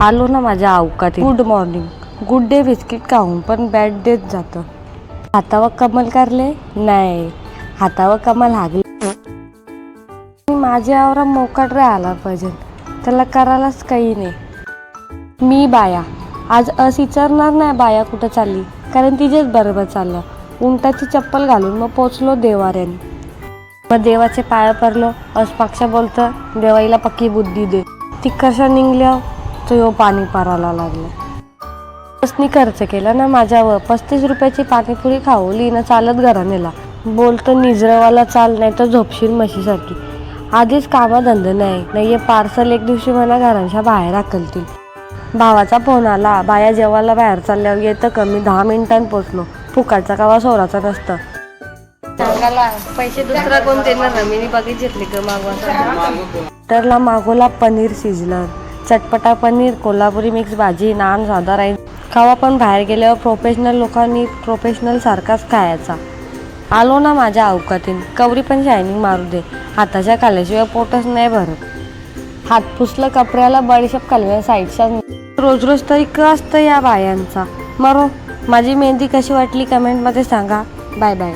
आलो ना माझ्या अवकाती। Good morning, good day biscuit खाऊन पण बॅड डेच जातं। हातावर कमल करले नाही, हातावर कमल हागले। माझ्या आवरा मोकाट राहायला पाहिजे, त्याला करायलाच काही नाही। मी बाया आज विचारणार नाही बाया कुठं चालली, कारण तिचेच बरोबर चाललं। उंटाची चप्पल घालून मग पोचलो देवाऱ्याने। मग देवाचे पाय पडलो, पक्ष बोलतं देवाईला पक्की बुद्धी दे। ती कशा निघल्या तो पाणी पारायला लागलं। बसनी खर्च केला ना माझ्यावर, 35 रुपयाची पाणीपुरी खावली ना चालत घरा नेला। बोलतं निजरवाला चाल नाही तर झोपशील म्हशीसारखी। आधीच कामधंदे नाही पार्सल एक दिवशी मला घराच्या बाहेर हाकलतील। भावाचा फोन आला, बाया जेवायला बाहेर चालल्यावर येतं कमी 10 मिनिटांत पोचलो। फुकाटचा कावा सोराचा नसतं। पैसे दुसरा कोण देणार ना, मी बघित घेतले ग मागवा। तरला मागवला पनीर सिझलर, चटपटा पनीर, कोल्हापुरी मिक्स भाजी, नान, साधा राईस। खावा पण बाहेर गेल्यावर प्रोफेशनल लोकांनी प्रोफेशनल सारखाच खायचा। आलो ना माझ्या अवकातीन, कवरी पण शायनिंग मारू दे, हाताच्या खाल्याशिवाय पोटच नाही भरत। हात पुसलं कपड्याला, बडीशेप खाल्ल्या साईडच्या। रोज रोज तरी असतं या बायांचा। मरो, माझी मेहंदी कशी वाटली कमेंटमध्ये सांगा। Bye bye.